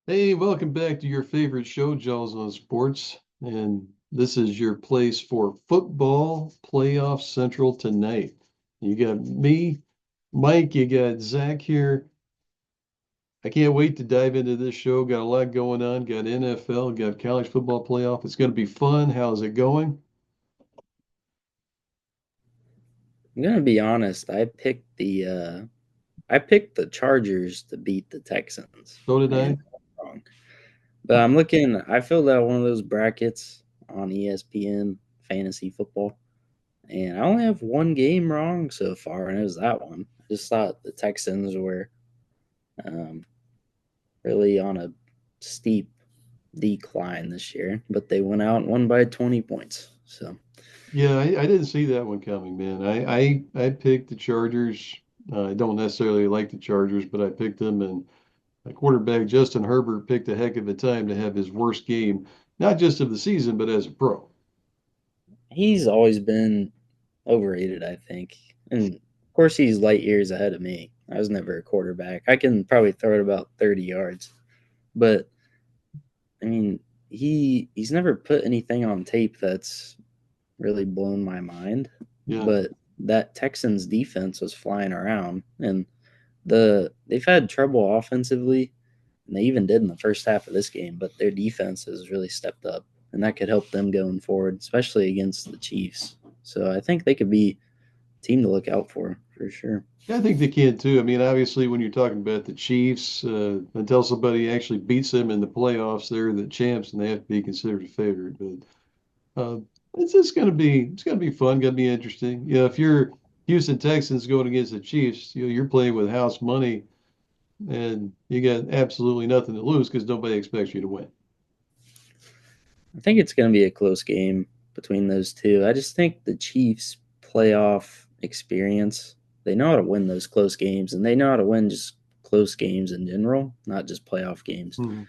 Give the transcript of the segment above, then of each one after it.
Hey, welcome back to your favorite show, Jaws on Sports. And this is your place for football playoff central tonight. You got me, Mike, you got Zach here. I can't wait to dive into this show. Got a lot going on. Got NFL, got college football playoff. It's going to be fun. How's it going? I'm gonna be honest. I picked the Chargers to beat the Texans, So did and I. I was wrong. But I'm looking. I filled out one of those brackets on ESPN fantasy football, and I only have one game wrong so far, and it was that one. I just thought the Texans were um, really on a steep decline this year, but they went out and won by 20 points. So Yeah, I didn't see that one coming, man. I picked the Chargers. I don't necessarily like the Chargers, but I picked them, and quarterback Justin Herbert picked a heck of a time to have his worst game, not just of the season, but as a pro. he's always been overrated, I think. And of course, he's light years ahead of me. I was never a quarterback. I can probably throw it about 30 yards, but I mean, he's never put anything on tape that's really blown my mind. Yeah. But that Texans defense was flying around, and they've had trouble offensively, and they even did in the first half of this game. But their defense has really stepped up, and that could help them going forward, especially against the Chiefs. So I think they could be a team to look out for sure. Yeah, I think they can too. I mean, obviously, when you're talking about the Chiefs, until somebody actually beats them in the playoffs, they're the champs and they have to be considered a favorite. But it's gonna be fun, gonna be interesting. You know, if you're Houston Texans going against the Chiefs, you're playing with house money and you got absolutely nothing to lose because nobody expects you to win. I think it's going to be a close game between those two. I just think the Chiefs' playoff experience, they know how to win those close games, and they know how to win just close games in general, not just playoff games. Hmm.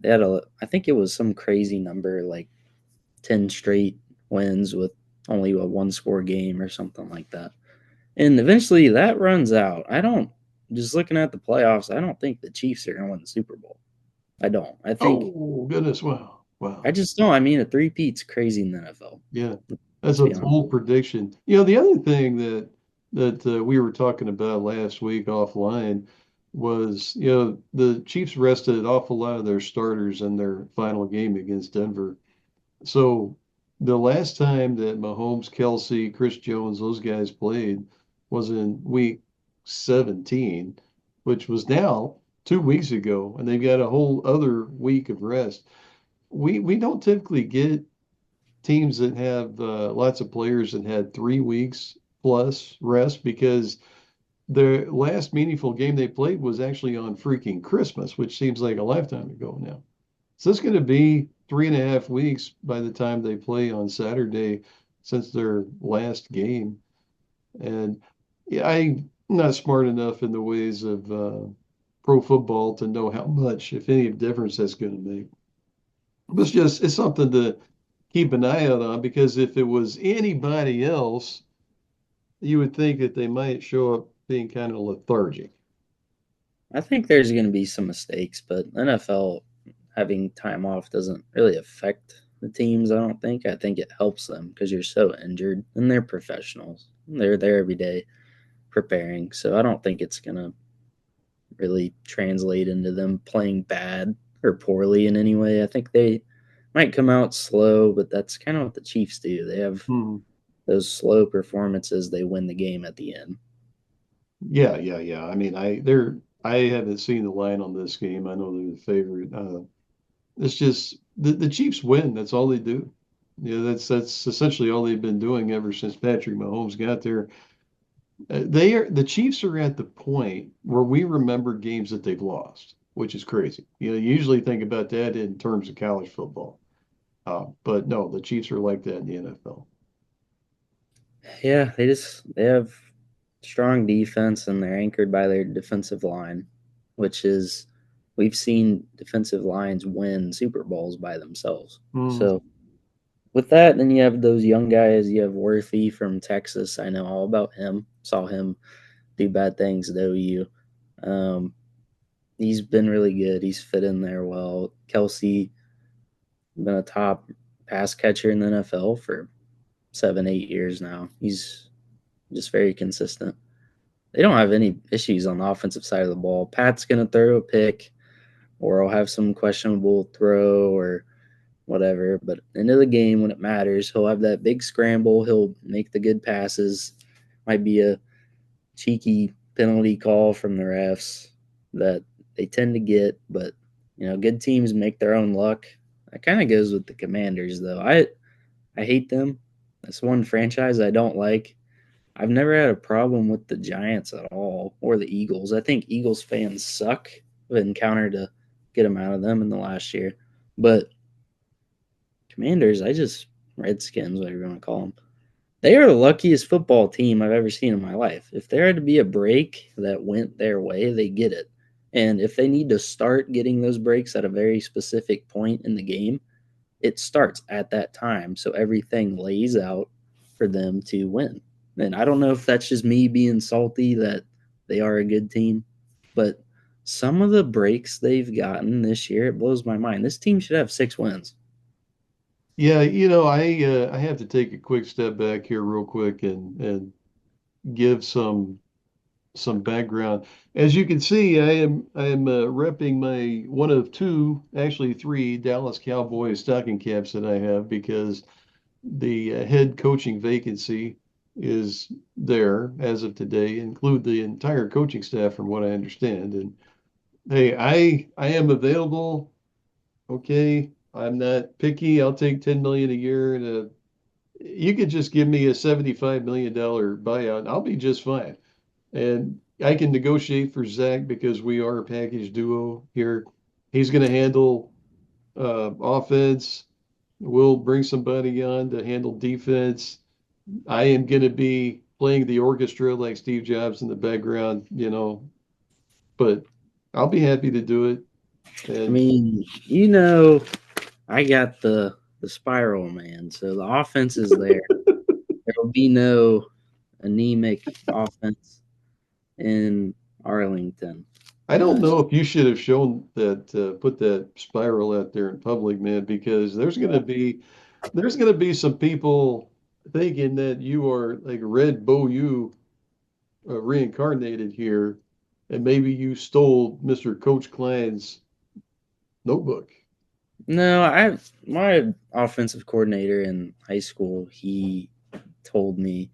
I think it was some crazy number, like 10 straight wins with only a one score game or something like that. And eventually that runs out. Just looking at the playoffs, I don't think the Chiefs are going to win the Super Bowl. I don't. Oh, goodness. Wow. I Wow. just don't. I mean, a three-peat's crazy in the NFL. Yeah. That's Let's a be honest. bold prediction. The other thing that we were talking about last week offline was, the Chiefs rested an awful lot of their starters in their final game against Denver. So the last time that Mahomes, Kelsey, Chris Jones, those guys played was in week 17, which was now 2 weeks ago, and they've got a whole other week of rest. We don't typically get teams that have lots of players that had 3 weeks plus rest because their last meaningful game they played was actually on freaking Christmas, which seems like a lifetime ago now. So it's going to be 3.5 weeks by the time they play on Saturday since their last game. And yeah, I'm not smart enough in the ways of pro football to know how much, if any, difference that's going to make. But it's something to keep an eye out on because if it was anybody else, you would think that they might show up being kind of lethargic. I think there's going to be some mistakes, but NFL having time off doesn't really affect the teams. I don't think. I think it helps them because you're so injured, and they're professionals. They're there every day preparing, so I don't think it's going to really translate into them playing bad or poorly in any way. I think they might come out slow, but that's kind of what the Chiefs do. They have Hmm. those slow performances. They win the game at the end. Yeah, yeah, yeah. I mean, I haven't seen the line on this game. I know they're the favorite. It's just the Chiefs win. That's all they do. Yeah, that's essentially all they've been doing ever since Patrick Mahomes got there. The Chiefs are at the point where we remember games that they've lost, which is crazy. You usually think about that in terms of college football. But no, the Chiefs are like that in the NFL. Yeah, they have strong defense and they're anchored by their defensive line, which is we've seen defensive lines win Super Bowls by themselves. Mm. So with that, then you have those young guys. You have Worthy from Texas. I know all about him. Saw him do bad things at OU. Um, He's been really good. He's fit in there well. Kelsey been a top pass catcher in the NFL for 7, 8 years now. He's just very consistent. They don't have any issues on the offensive side of the ball. Pat's gonna throw a pick, or I'll have some questionable throw or whatever. But at the end of the game, when it matters, he'll have that big scramble. He'll make the good passes. Might be a cheeky penalty call from the refs that they tend to get, but good teams make their own luck. That kind of goes with the Commanders, though. I hate them. That's one franchise I don't like. I've never had a problem with the Giants at all or the Eagles. I think Eagles fans suck. I've encountered a good amount of them in the last year, but Commanders, Redskins, whatever you want to call them. They are the luckiest football team I've ever seen in my life. If there had to be a break that went their way, they get it. And if they need to start getting those breaks at a very specific point in the game, it starts at that time. So everything lays out for them to win. And I don't know if that's just me being salty that they are a good team, but some of the breaks they've gotten this year, it blows my mind. This team should have 6 wins. Yeah, I have to take a quick step back here real quick and give some background. As you can see, I am repping my one of two, actually three Dallas Cowboys stocking caps that I have because the head coaching vacancy is there as of today, include the entire coaching staff from what I understand. And hey, I am available. Okay, I'm not picky. I'll take 10 million a year and you could just give me a $75 million buyout. I'll be just fine. And I can negotiate for Zach because we are a package duo here. He's going to handle offense. We'll bring somebody on to handle defense. I am going to be playing the orchestra like Steve Jobs in the background, but I'll be happy to do it. I And mean, I got the spiral, man. So the offense is there. There will be no anemic offense in Arlington. I don't So know if you should have shown that, put that spiral out there in public, man, because there's gonna be some people thinking that you are like Red Bow reincarnated here, and maybe you stole Mr. Coach Klein's notebook. no, I my offensive coordinator in high school, he told me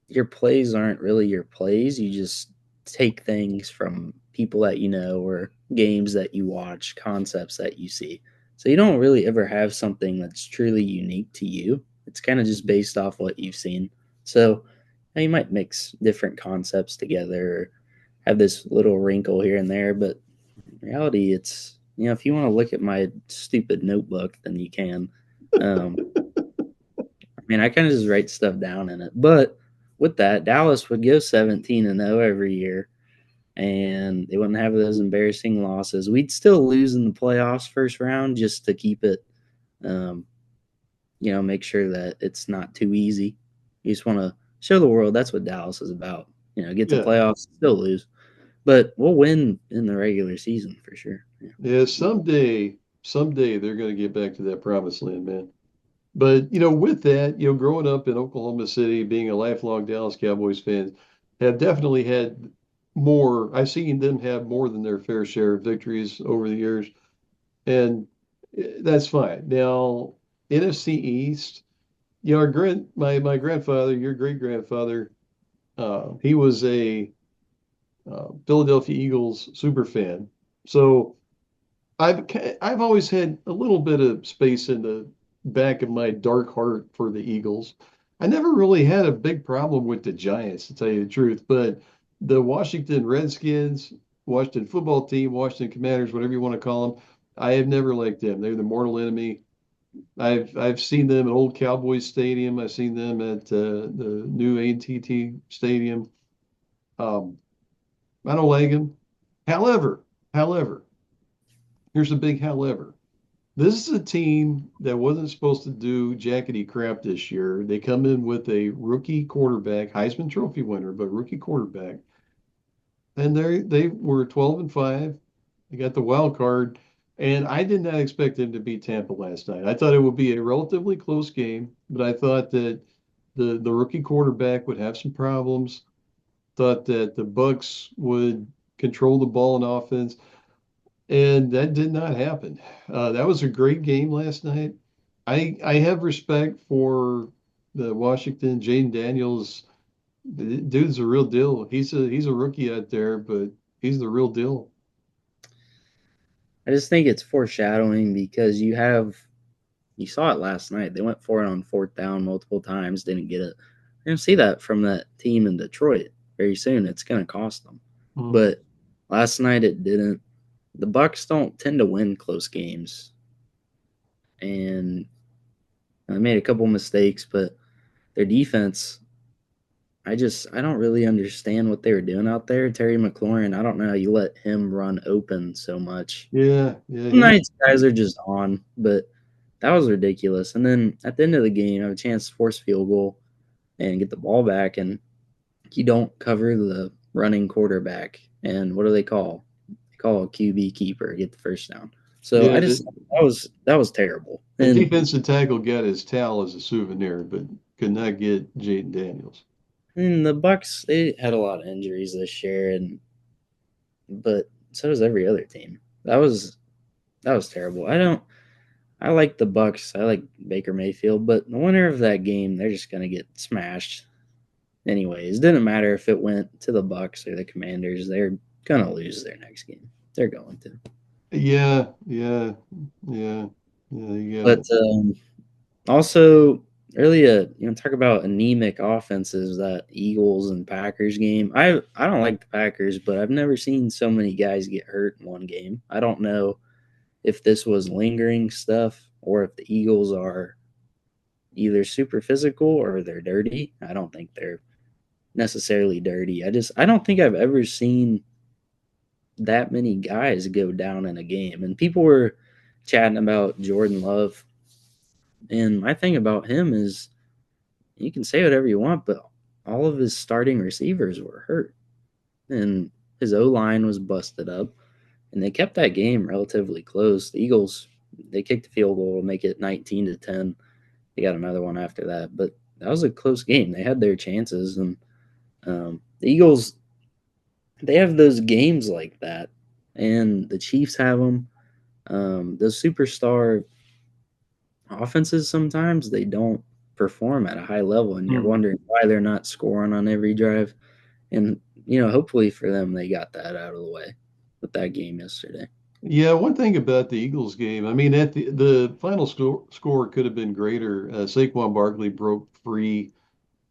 your plays aren't really your plays. You just take things from people that you know or games that you watch, concepts that you see. So you don't really ever have something that's truly unique to you. It's kind of just based off what you've seen. So you might mix different concepts together or have this little wrinkle here and there, but in reality, it's if you want to look at my stupid notebook, then you can. Um, I mean, I kind of just write stuff down in it. But with that, Dallas would go 17-0 every year, and they wouldn't have those embarrassing losses. We'd still lose in the playoffs first round just to keep it, um, make sure that it's not too easy. You just want to show the world that's what Dallas is about. Get to Yeah, playoffs, still lose, but we'll win in the regular season for sure. Yeah. yeah. Someday they're gonna get back to that promised land, man. But with that, growing up in Oklahoma City, being a lifelong Dallas Cowboys fan, have definitely had more. I've seen them have more than their fair share of victories over the years, and that's fine. Now, NFC East, my grandfather, your great grandfather, he was a Philadelphia Eagles super fan, so. I've always had a little bit of space in the back of my dark heart for the Eagles. I never really had a big problem with the Giants, to tell you the truth, but the Washington Redskins, Washington football team, Washington Commanders, whatever you want to call them, I have never liked them. They're the mortal enemy. I've seen them at Old Cowboys Stadium. I've seen them at the new AT&T Stadium. Um, I don't like them. However, here's a big however. This is a team that wasn't supposed to do jackety crap this year. They come in with a rookie quarterback, Heisman Trophy winner, but rookie quarterback. and they were 12-5. They got the wild card, and I did not expect them to beat Tampa last night. I thought it would be a relatively close game, but I thought that the rookie quarterback would have some problems. Thought that the Bucks would control the ball in offense, and that did not happen. That was a great game last night. I have respect for the Washington Jaden Daniels. The dude's a real deal. He's a rookie out there, but he's the real deal. I just think it's foreshadowing because you saw it last night. They went for it on fourth down multiple times, didn't get it. You're gonna see that from that team in Detroit very soon. It's gonna cost them. Mm. But last night it didn't. The Bucks don't tend to win close games, and they made a couple mistakes, but their defense, I don't really understand what they were doing out there. Terry McLaurin, I don't know how you let him run open so much. Yeah, yeah, Some he. nights guys are just on, but that was ridiculous. And then at the end of the game, you have a chance to force field goal and get the ball back, and you don't cover the running quarterback. And what do they call? They call a QB keeper, get the first down. So I Yeah, just that was terrible. the And defensive tackle got his towel as a souvenir, but could not get Jaden Daniels. the Bucks, they had a lot of injuries this year, and but so does every other team. That was terrible. I like the Bucks. I like Baker Mayfield, but the winner of that game, they're just gonna get smashed. Anyways, didn't matter if it went to the Bucks or the Commanders. They're gonna lose their next game. They're going to. Yeah, yeah, yeah, yeah. You got But it. also, really, talk about anemic offenses. That Eagles and Packers game. I don't like the Packers, but I've never seen so many guys get hurt in one game. I don't know if this was lingering stuff or if the Eagles are either super physical or they're dirty. I don't think they're necessarily dirty. I don't think I've ever seen that many guys go down in a game. And people were chatting about Jordan Love. And my thing about him is you can say whatever you want, but all of his starting receivers were hurt. And his O line was busted up. And they kept that game relatively close. The Eagles, they kicked the field goal to make it 19-10. They got another one after that. But that was a close game. They had their chances. And the Eagles, they have those games like that. And the Chiefs have them. Those superstar offenses sometimes they don't perform at a high level, and you're Hmm. wondering why they're not scoring on every drive. And hopefully for them, they got that out of the way with that game yesterday. Yeah, one thing about the Eagles game, I mean, at the final score could have been greater. Saquon Barkley broke free,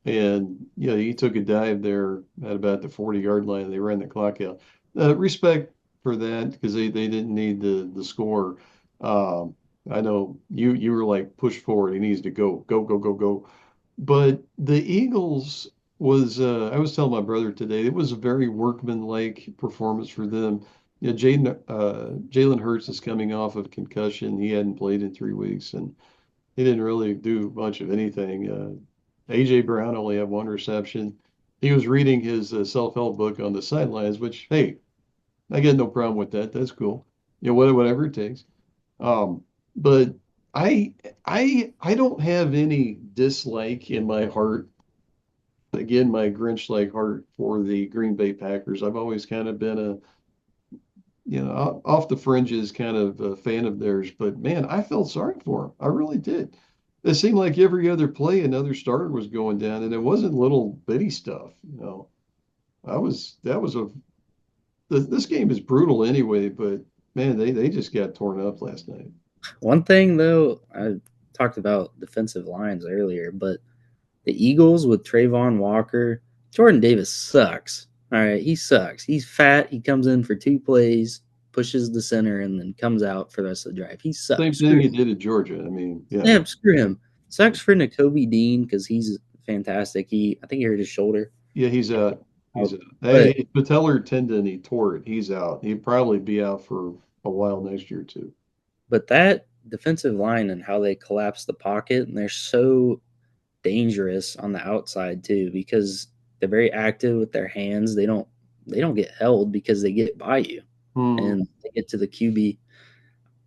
and he took a dive there at about the 40-yard line. They ran the clock out. Respect for that because they didn't need the score. Um, I know you were like push forward. He needs to go go go go go. But the Eagles was I was telling my brother today it was a very workmanlike performance for them. Jalen Hurts is coming off of concussion. He hadn't played in 3 weeks, and he didn't really do much of anything. AJ Brown only had one reception. He was reading his self-help book on the sidelines, which, hey, I got no problem with that. That's cool. Whatever it takes. Um, but I I don't have any dislike in my heart. Again, my Grinch-like heart for the Green Bay Packers. I've always kind of been a off the fringes kind of a fan of theirs, but man, I felt sorry for him. I really did. It seemed like every other play, another starter was going down, and it wasn't little bitty stuff. That was this game is brutal anyway, but man, they just got torn up last night. One thing though, I talked about defensive lines earlier, but the Eagles with Trayvon Walker, Jordan Davis sucks. All right, he sucks. He's fat. He comes in for 2 plays, pushes the center, and then comes out for the rest of the drive. He Same sucks. thing Screw he him. did at Georgia. I mean, yeah, Yeah, screw him. Sucks for N'Kobe Dean because he's fantastic. I think he hurt his shoulder. yeah, he's out. He's Out. out. But Hey, patellar tendon, he tore it. He's out. He'd probably be out for a while next year too. but that defensive line and how they collapse the pocket, and they're so dangerous on the outside too because they're very active with their hands. They don't they don't get held because they get by you Hmm. and they get to the QB.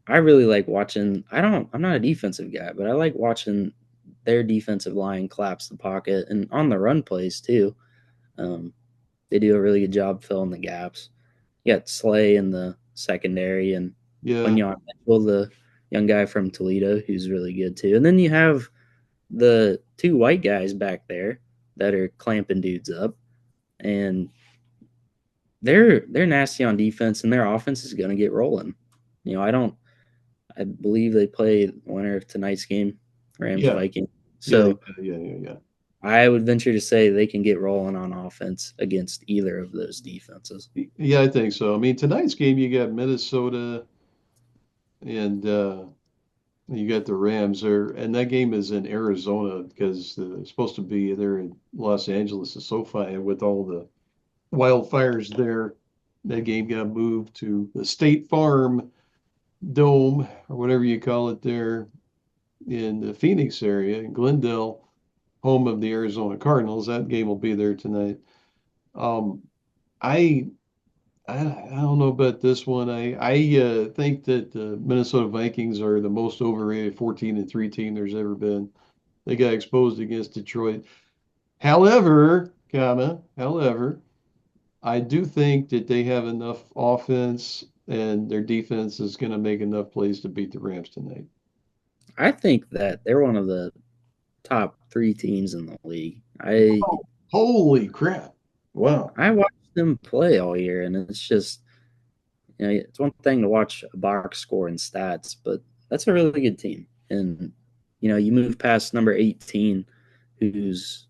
I really like watching. I'm not a defensive guy, but I like watching their defensive line collapse the pocket and on the run plays too. Um, they do a really good job filling the gaps. You got Slay in the secondary and Yeah. Quinion Mitchell, the young guy from Toledo, who's really good too. And then you have the two white guys back there that are clamping dudes up, and they're nasty on defense, and their offense is going to get rolling. I don't. I believe they play the winner of tonight's game, Rams Yeah. Vikings. Yeah. So Yeah. I would venture to say they can get rolling on offense against either of those defenses. Yeah, I think so. I mean, tonight's game, you got Minnesota and you got the Rams there, and that game is in Arizona because it's supposed to be there in Los Angeles, the SoFi, and with all the wildfires there, that game got moved to the State Farm Dome or whatever you call it there in the Phoenix area in Glendale, home of the Arizona Cardinals. That game will be there tonight. Um, I I don't know about this one. I think that the Minnesota Vikings are the most overrated 14-3 team there's ever been. They got exposed against Detroit. However, I do think that they have enough offense and their defense is going to make enough plays to beat the Rams tonight. I think that they're one of the top three teams in the league. I Oh, holy crap. Wow. I watched them play all year, and it's just it's one thing to watch a box score and stats, but that's a really good team. And you move past number 18, who's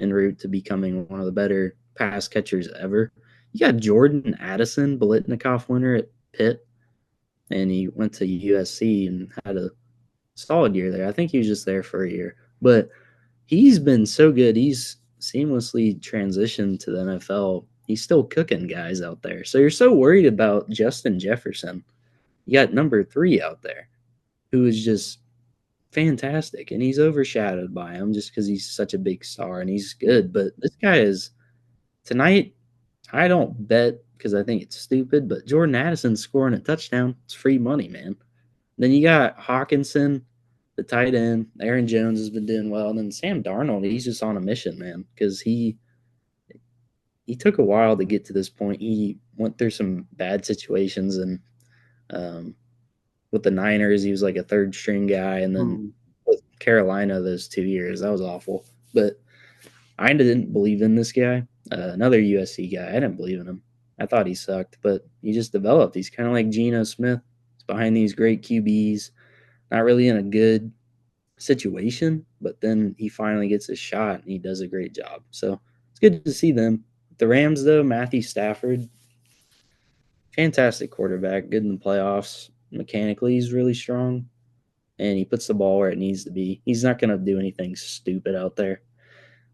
en route to becoming one of the better pass catchers ever. You got Jordan Addison, Bolitnikoff winner at Pitt, and he went to USC and had a solid year there. I think he was just there for a year, but he's been so good. He's seamlessly transitioned to the NFL. He's still cooking guys out there. So you're so worried about Justin Jefferson. You got number 3 out there who is just fantastic, and he's overshadowed by him just because he's such a big star and he's good. But this guy is tonight. I don't bet because I think it's stupid, but Jordan Addison scoring a touchdown, it's free money, man. Then you got Hawkinson, the tight end. Aaron Jones has been doing well. And then Sam Darnold, he's just on a mission, man, because he took a while to get to this point. He went through some bad situations, and um, with the Niners, he was like a third string guy, and then Hmm. with Carolina, those 2 years, that was awful. But I didn't believe in this guy. Another USC guy, I didn't believe in him. I thought he sucked, but he just developed. He's kind of like Geno Smith. He's behind these great QBs, not really in a good situation, but then he finally gets his shot and he does a great job. So it's good to see them. The Rams, though, Matthew Stafford, fantastic quarterback, good in the playoffs. Mechanically, he's really strong and he puts the ball where it needs to be. He's not going to do anything stupid out there.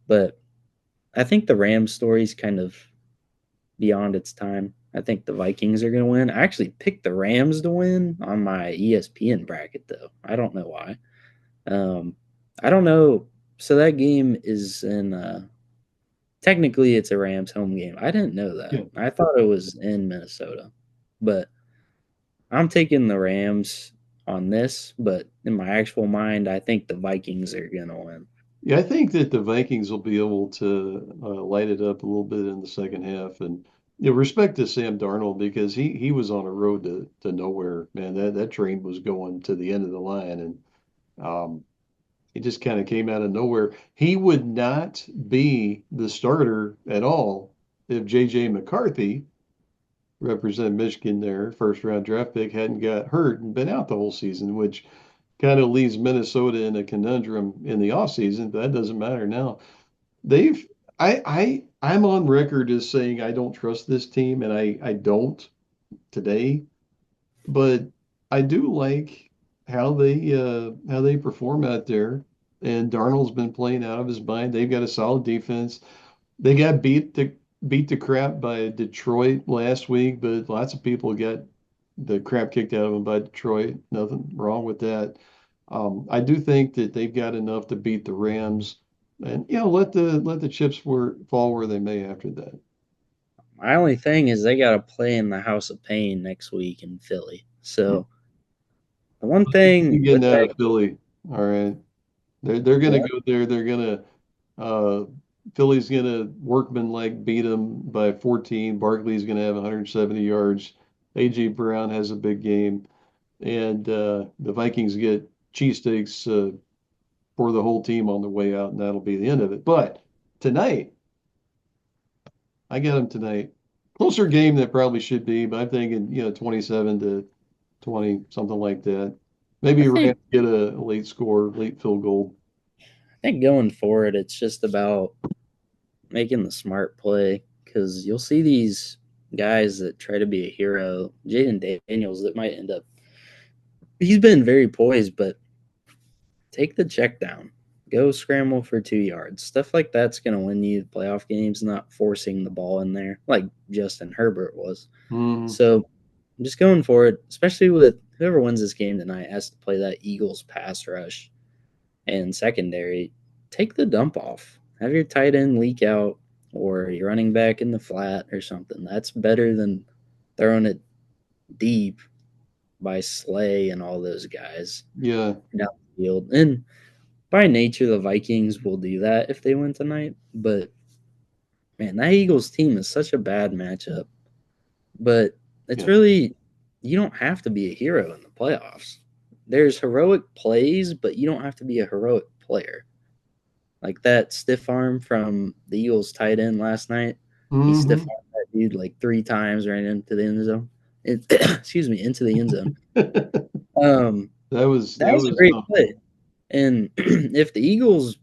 But I think the Rams story is kind of beyond its time. I think the Vikings are going to win. I actually picked the Rams to win on my ESPN bracket, though. I don't know why. Um, I don't know. So that game is in. Technically, it's a Rams home game. I didn't know that. Yeah. I thought it was in Minnesota, but I'm taking the Rams on this. But in my actual mind, I think the Vikings are gonna win. Yeah, I think that the Vikings will be able to light it up a little bit in the second half, and respect to Sam Darnold because he was on a road to nowhere, man. That train was going to the end of the line, and he just kind of came out of nowhere. He would not be the starter at all if J.J. McCarthy, represent Michigan there, first round draft pick, hadn't got hurt and been out the whole season, which kind of leaves Minnesota in a conundrum in the offseason, but that doesn't matter now. They've I'm on record as saying I don't trust this team, and I don't today, but I do like how they perform out there. And Darnold's been playing out of his mind. They've got a solid defense. They got beat the crap by Detroit last week, but lots of people got the crap kicked out of them by Detroit. Nothing wrong with that. I do think that they've got enough to beat the Rams, and let the chips fall where they may after that. My only thing is they got to play in the House of Pain next week in Philly. So the one thing You with getting out that, of Philly. All right. They're gonna what? go there. They're gonna uh Philly's gonna workman like beat them by 14. Barkley's gonna have 170 yards. AJ Brown has a big game, and the Vikings get cheesesteaks for the whole team on the way out, and that'll be the end of it. But tonight, I got them tonight. Closer game than it probably should be, but I'm thinking 27 to 20, something like that. I Maybe Rams think get a late score, late field goal. I think going forward, it's just about making the smart play because you'll see these guys that try to be a hero. Jaden Daniels that might end up. He's been very poised, but take the check down. Go scramble for 2 yards. Stuff like that's going to win you playoff games, not forcing the ball in there like Justin Herbert was. Mm, So I'm just going for it, especially with whoever wins this game tonight has to play that Eagles pass rush and secondary. Take the dump off. Have your tight end leak out or your running back in the flat or something. That's better than throwing it deep by Slay and all those guys yeah, down the field. And by nature, the Vikings will do that if they win tonight. But man, that Eagles team is such a bad matchup. But it's yeah. really, you don't have to be a hero in the playoffs. There's heroic plays, but you don't have to be a heroic player. Like that stiff arm from the Eagles tight end last night. He stiff Hmm. armed that dude like 3 times right into the end zone. Excuse me, into the end zone. Um, That that was a was great play. And if the Eagles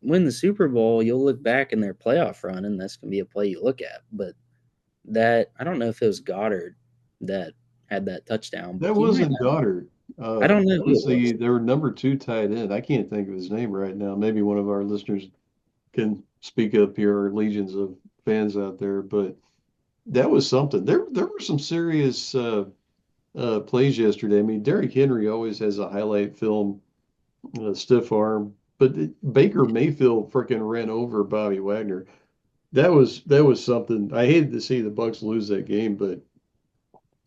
win the Super Bowl, you'll look back in their playoff run, and that's gonna be a play you look at. But that I don't know if it was Goddard that had that touchdown, but that he might wasn't not. Goddard. I don't know That who was it was. their number two tight end. I can't think of his name right now. Maybe one of our listeners can speak up here, or legions of fans out there, but that was something. There were some serious plays yesterday. I mean, Derrick Henry always has a highlight film, stiff arm, but Baker Mayfield freaking ran over Bobby Wagner. That was something. I hated to see the Bucks lose that game, but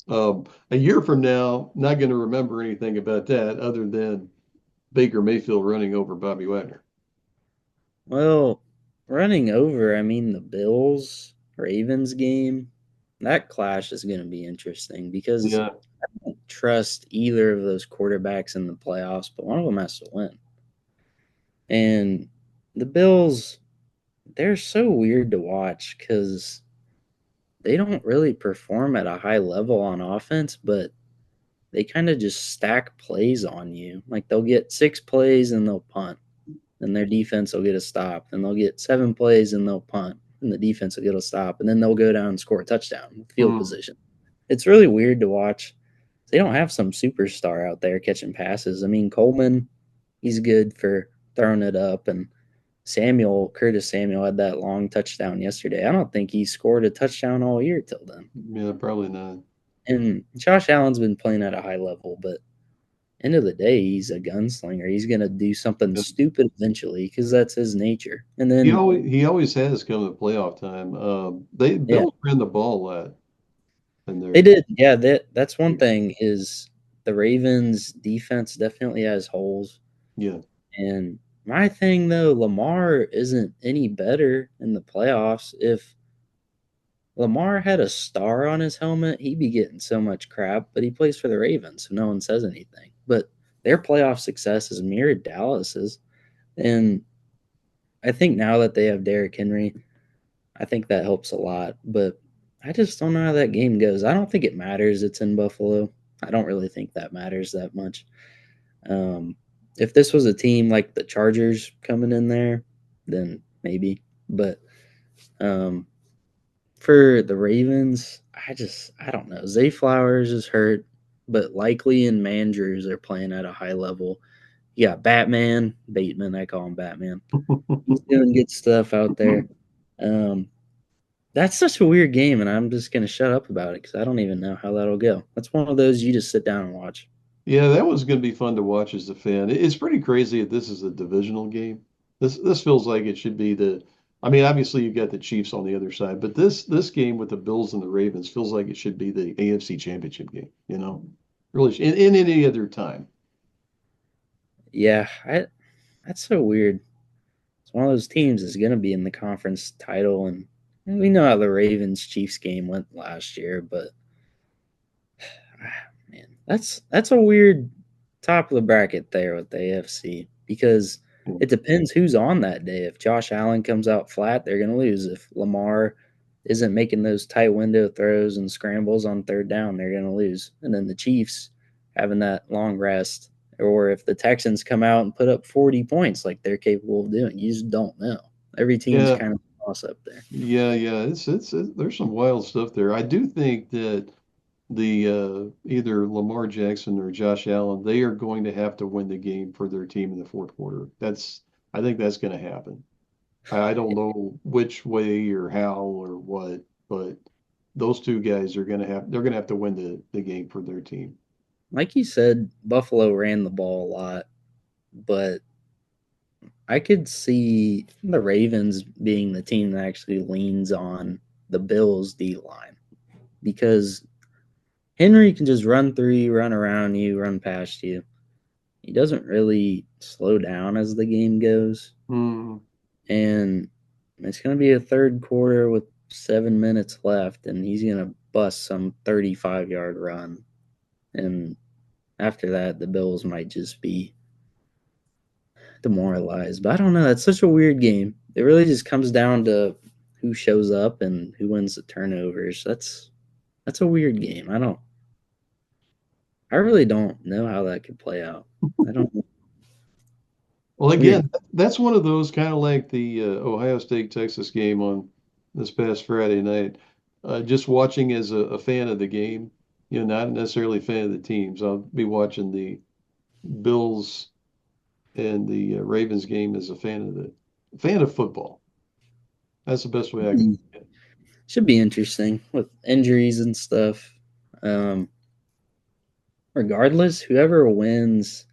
a year from now, not going to remember anything about that other than Baker Mayfield running over Bobby Wagner. Well, running over, I mean the Bills Ravens game. That clash is going to be interesting because Yeah. I don't trust either of those quarterbacks in the playoffs, but one of them has to win. And the Bills, they're so weird to watch because they don't really perform at a high level on offense, but they kind of just stack plays on you. Like they'll get 6 plays and they'll punt, and their defense will get a stop. Then they'll get 7 plays and they'll punt, and the defense will get a stop, and then they'll go down and score a touchdown, field Mm. position. It's really weird to watch. They don't have some superstar out there catching passes. I mean, Coleman, he's good for throwing it up, and Curtis Samuel had that long touchdown yesterday. I don't think he scored a touchdown all year till then. Yeah, probably not. And Josh Allen's been playing at a high level, but end of the day, he's a gunslinger. He's gonna do something Yeah. stupid eventually because that's his nature. And then, He always has come to playoff time. They yeah, Bill ran the ball a lot in they there. did. Yeah, that's one thing is the Ravens defense definitely has holes. Yeah. And my thing though, Lamar isn't any better in the playoffs. If Lamar had a star on his helmet, he'd be getting so much crap, but he plays for the Ravens, so no one says anything. But their playoff success is mirrored Dallas's. And I think now that they have Derrick Henry, I think that helps a lot. But I just don't know how that game goes. I don't think it matters. It's in Buffalo. I don't really think that matters that much. Um, if this was a team like the Chargers coming in there, then maybe. But um, for the Ravens, I don't know. Zay Flowers is hurt, but Likely and Mandrews are playing at a high level. You got Bateman, I call him Batman. He's doing good stuff out there. Um, that's such a weird game, and I'm just gonna shut up about it because I don't even know how that'll go. That's one of those you just sit down and watch. Yeah, that was going to be fun to watch as a fan. It's pretty crazy that this is a divisional game. This feels like it should be I mean, obviously you got the Chiefs on the other side, but this game with the Bills and the Ravens feels like it should be the AFC Championship game, you know? Really, in any other time. Yeah, that's so weird. It's one of those teams that's going to be in the conference title, and we know how the Ravens Chiefs game went last year, but man, that's a weird top of the bracket there with the AFC because it depends who's on that day. If Josh Allen comes out flat, they're going to lose. If Lamar isn't making those tight window throws and scrambles on third down, they're going to lose. And then the Chiefs having that long rest, or if the Texans come out and put up 40 points like they're capable of doing, you just don't know. Every team's Yeah, kind of a toss up there. yeah. There's some wild stuff there. I do think that the either Lamar Jackson or Josh Allen, they are going to have to win the game for their team in the fourth quarter. I think that's going to happen. I don't know which way or how or what, but those two guys are they're going to have to win the game for their team. Like you said, Buffalo ran the ball a lot, but I could see the Ravens being the team that actually leans on the Bills' D line because Henry can just run through you, run around you, run past you. He doesn't really slow down as the game goes. Mm, And it's going to be a third quarter with 7 minutes left, and he's going to bust some 35-yard run. And after that, the Bills might just be demoralized. But I don't know. That's such a weird game. It really just comes down to who shows up and who wins the turnovers. That's a weird game. I really don't know how that could play out. I don't know. well, Weird. again, that's one of those kind of like the Ohio State Texas game on this past Friday night. Just watching as a fan of the game, not necessarily a fan of the teams. I'll be watching the Bills and the Ravens game as a fan of football. That's the best way I can. Should be interesting with injuries and stuff. Um, Regardless, whoever wins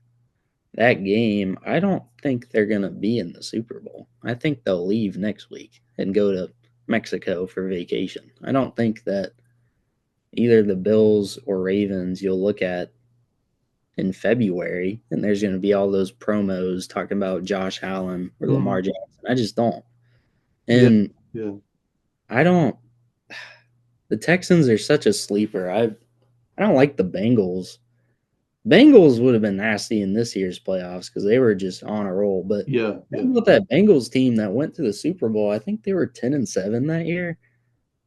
that game, I don't think they're going to be in the Super Bowl. I think they'll leave next week and go to Mexico for vacation. I don't think that either the Bills or Ravens you'll look at in February and there's going to be all those promos talking about Josh Allen or Mm, Lamar Jackson. I just don't. yeah, And yeah, I don't the Texans are such a sleeper. I don't like the Bengals. Bengals would have been nasty in this year's playoffs because they were just on a roll. But yeah, yeah. with that Bengals team that went to the Super Bowl, I think they were 10-7 that year,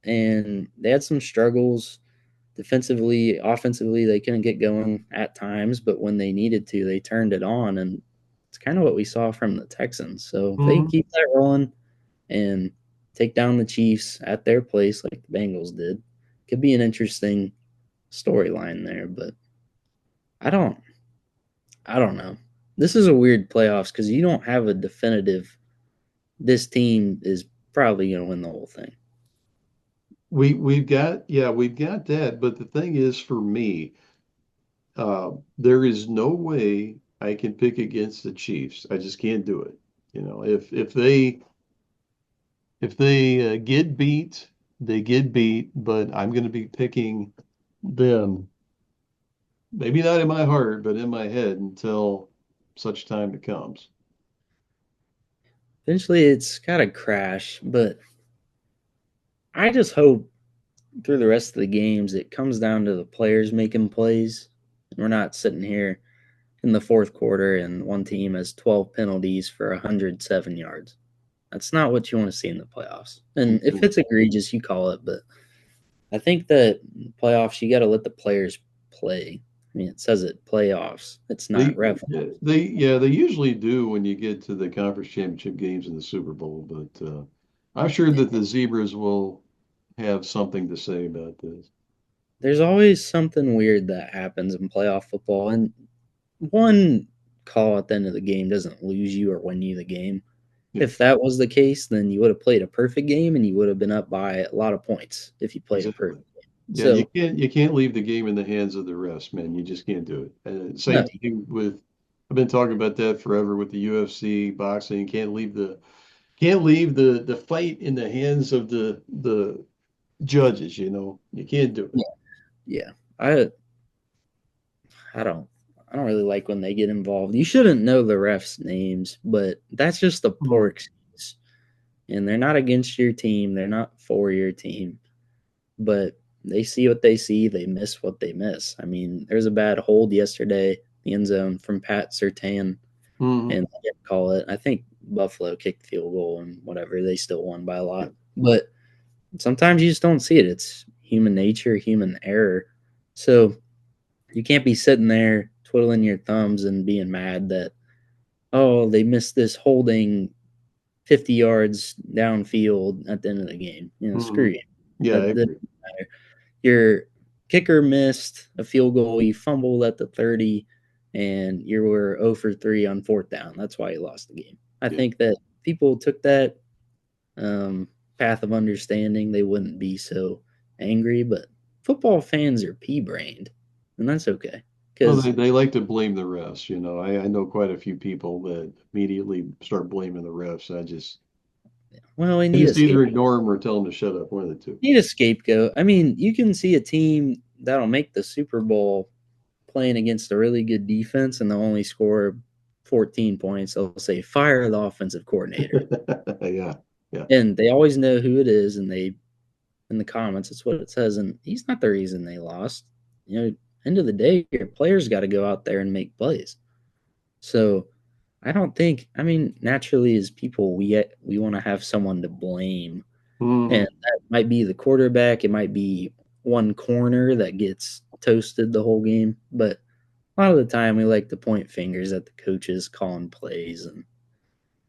and they had some struggles defensively, offensively. They couldn't get going at times, but when they needed to, they turned it on, and it's kind of what we saw from the Texans. So if they Mm. keep that rolling and take down the Chiefs at their place like the Bengals did, could be an interesting storyline there. But I don't I don't know. This is a weird playoffs because you don't have a definitive. This team is probably going to win the whole thing. We've got that. But the thing is, for me, there is no way I can pick against the Chiefs. I just can't do it. If they get beat, they get beat. But I'm going to be picking them. Maybe not in my heart, but in my head until such time it comes. Eventually, it's got to crash, but I just hope through the rest of the games it comes down to the players making plays. We're not sitting here in the fourth quarter and one team has 12 penalties for 107 yards. That's not what you want to see in the playoffs. And if it's egregious, you call it, but I think that playoffs, you got to let the players play. I mean, it says it playoffs. It's not They ref. they usually do when you get to the conference championship games in the Super Bowl, but I'm sure that the Zebras will have something to say about this. There's always something weird that happens in playoff football, and one call at the end of the game doesn't lose you or win you the game. Yeah, If that was the case, then you would have played a perfect game and you would have been up by a lot of points if you played a exactly. perfect game. Yeah, you So, can't leave the game in the hands of the refs, man. You just can't do it. no, Same thing with I've been talking about that forever with the UFC, boxing. You can't can't leave the fight in the hands of the judges, you know. You can't do it. Yeah, yeah. I don't I don't really like when they get involved. You shouldn't know the refs' names, but that's just a poor Mm, excuse. And they're not against your team. They're not for your team. But they see what they see. They miss what they miss. I mean, there's a bad hold yesterday, the end zone from Pat Surtain, mhm. and they didn't call it. I think Buffalo kicked the field goal and whatever. They still won by a lot. But sometimes you just don't see it. It's human nature, human error. So you can't be sitting there twiddling your thumbs and being mad that, oh, they missed this holding 50 yards downfield at the end of the game. Screw Mhm. you. Yeah, I That doesn't agree. matter. Your kicker missed a field goal. You fumbled at the 30, and you were 0 for 3 on fourth down. That's why you lost the game. I Yeah. think that people took that um, path of understanding, they wouldn't be so angry. But football fans are pea brained, and that's okay. Well, Because, they like to blame the refs, you know. I know quite a few people that immediately start blaming the refs. well, we I need a just either scapegoat. ignore them or tell them to shut up, one of the two. Need a scapegoat. I mean, you can see a team that'll make the Super Bowl playing against a really good defense, and they'll only score 14 points. They'll say, fire the offensive coordinator. Yeah. Yeah. And they always know who it is, and they in the comments, it's what it says, and he's not the reason they lost. End of the day, your players got to go out there and make plays. So I don't think. I mean, naturally, as people, we want to have someone to blame, and Hmm. that might be the quarterback. It might be one corner that gets toasted the whole game, but a lot of the time we like to point fingers at the coaches calling plays. And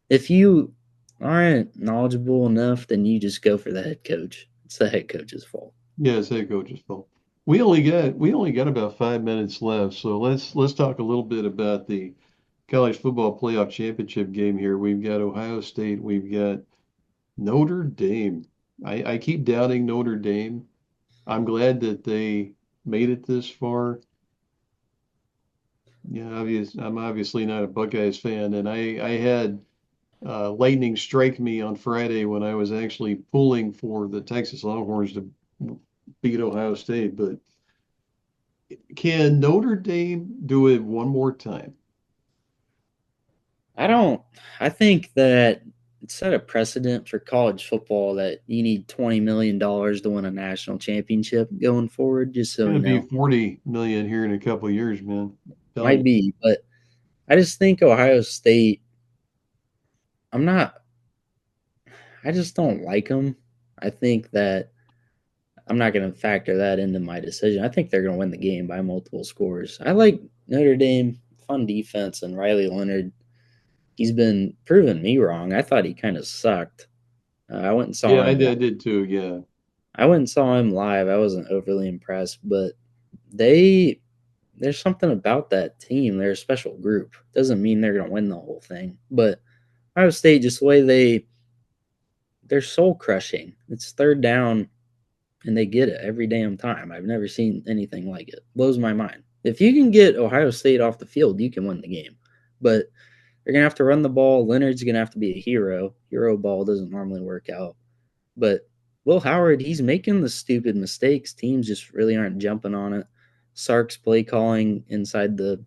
if you aren't knowledgeable enough, then you just go for the head coach. It's the head coach's fault. Yeah, it's head coach's fault. We only got about 5 minutes left, so let's talk a little bit about the college football playoff championship game here. We've got Ohio State, we've got Notre Dame. I keep doubting Notre Dame. I'm glad that they made it this far. Yeah, I'm obviously not a Buckeyes fan, and I had lightning strike me on Friday when I was actually pulling for the Texas Longhorns to beat Ohio State. But can Notre Dame do it one more time? I don't. I think that it set a precedent for college football that you need $20 million to win a national championship going forward. Just It's so gonna you be know, 40 million here in a couple of years, man. I'm telling might you. be, but I just think Ohio State. I'm not. I just don't like them. I think that I'm not going to factor that into my decision. I think they're going to win the game by multiple scores. I like Notre Dame, fun defense, and Riley Leonard. He's been proving me wrong. I thought he kind of sucked. I went and Yeah, saw I him. did, I did too. Yeah. I went and saw him live. I wasn't overly impressed, but they there's something about that team. They're a special group. Doesn't mean they're going to win the whole thing, but Ohio State, just the way they're soul crushing. It's third down and they get it every damn time. I've never seen anything like it. Blows my mind. If you can get Ohio State off the field, you can win the game. But they're gonna have to run the ball. Leonard's gonna have to be a hero. Hero ball doesn't normally work out. But Will Howard, he's making the stupid mistakes. Teams just really aren't jumping on it. Sark's play calling inside the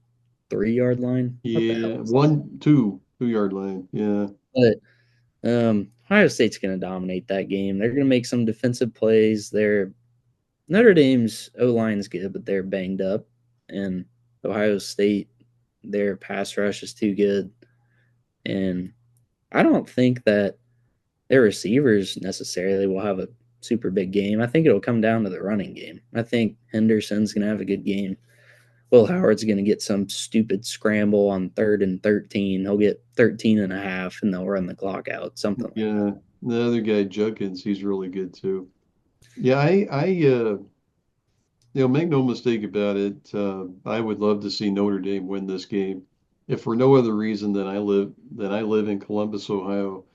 3 yard line. What the hell Yeah. is that? 2 yard line. Yeah. But Ohio State's going to dominate that game. They're going to make some defensive plays. Notre Dame's O line's good, but they're banged up, and Ohio State, their pass rush is too good. And I don't think that their receivers necessarily will have a super big game. I think it'll come down to the running game. I think Henderson's going to have a good game. Will Howard's going to get some stupid scramble on 3rd and 13. He'll get 13 and a half, and they'll run the clock out, something like that. Yeah. The other guy, Judkins, he's really good too. Yeah, make no mistake about it. I would love to see Notre Dame win this game, if for no other reason than I live in Columbus, Ohio,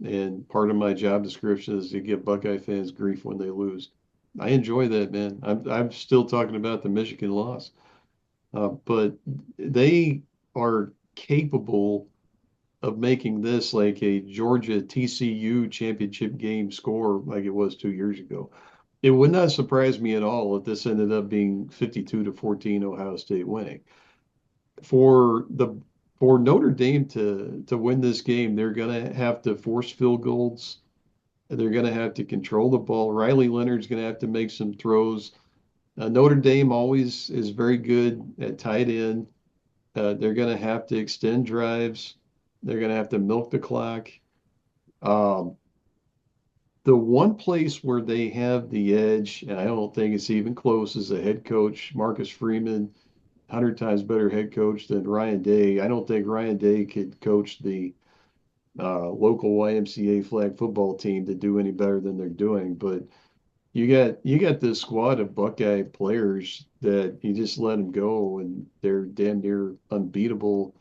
and part of my job description is to give Buckeye fans grief when they lose. I enjoy that, man. I'm still talking about the Michigan loss, but they are capable of making this like a Georgia TCU championship game score like it was 2 years ago. It would not surprise me at all if this ended up being 52-14 Ohio State winning. For the for Notre Dame to win this game, they're gonna have to force field goals. They're gonna have to control the ball. Riley Leonard's gonna have to make some throws. Notre Dame always is very good at tight end. They're going to have to extend drives. They're going to have to milk the clock. Um, the one place where they have the edge, and I don't think it's even close, is the head coach, Marcus Freeman, 100 times better head coach than Ryan Day. I don't think Ryan Day could coach the local YMCA flag football team to do any better than they're doing. But you got this squad of Buckeye players that you just let them go, and they're damn near unbeatable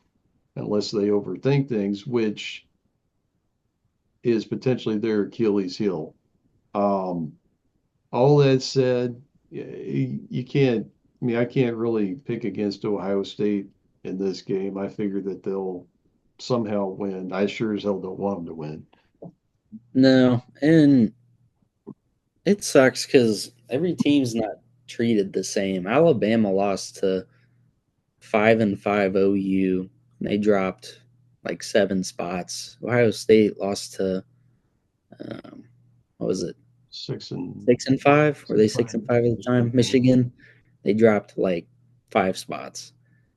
unless they overthink things, which is potentially their Achilles heel. Um, all that said, you can't. I mean, I can't really pick against Ohio State in this game. I figure that they'll somehow win. I sure as hell don't want them to win. No, and it sucks because every team's not treated the same. Alabama lost to 5-5 OU. And they dropped like 7 spots. Ohio State lost to um, what was it? Six and 6-5? Were they six five. and five at the time? Michigan, they dropped like 5 spots.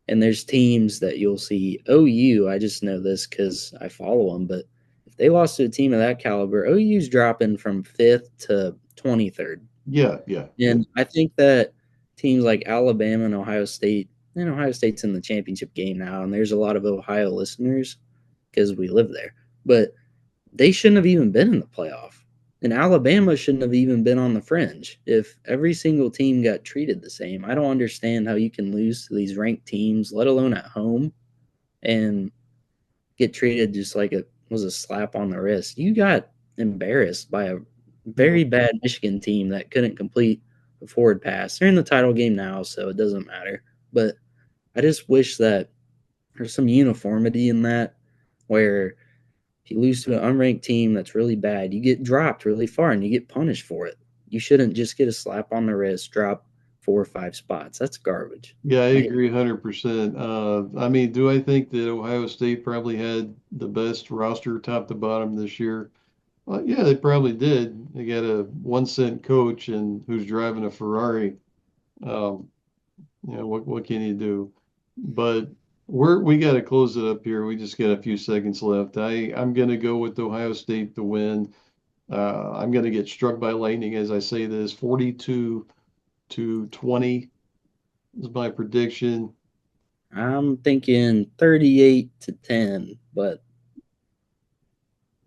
And there's teams that you'll see. OU, I just know this because I follow them. But if they lost to a team of that caliber, OU's dropping from 5th to 23rd. Yeah, yeah, yeah, And I think that teams like Alabama and Ohio State, and Ohio State's in the championship game now, and there's a lot of Ohio listeners because we live there. But they shouldn't have even been in the playoff. And Alabama shouldn't have even been on the fringe. If every single team got treated the same, I don't understand how you can lose to these ranked teams, let alone at home, and get treated just like it was a slap on the wrist. You got embarrassed by a yeah. very bad Michigan team that couldn't complete a forward pass. They're in the title game now, so it doesn't matter. But I just wish that there's some uniformity in that where if you lose to an unranked team that's really bad, you get dropped really far and you get punished for it. You shouldn't just get a slap on the wrist, drop 4 or 5 spots. That's garbage. Yeah, I I hate agree 100%. I mean, do I think that Ohio State probably had the best roster top to bottom this year? Well, yeah, they probably did. They got a 1 cent coach and who's driving a Ferrari. Um, what can you do? But we got to close it up here. We just got a few seconds left. I'm gonna go with Ohio State to win. I'm gonna get struck by lightning as I say this. 42-20 is my prediction. I'm thinking 38-10, but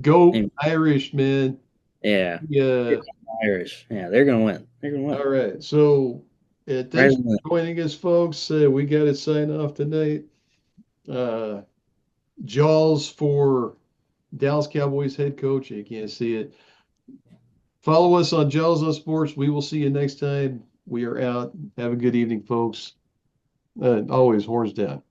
Go anyway, Irish, man. yeah. Yeah. Irish. Yeah, they're gonna win. They're gonna win. All right. So, Right thanks in the for joining us, folks. We got to sign off tonight. Uh, Jaws for Dallas Cowboys head coach. You can't see it. Follow us on Jaws on Sports. We will see you next time. We are out. Have a good evening, folks. Always horns down.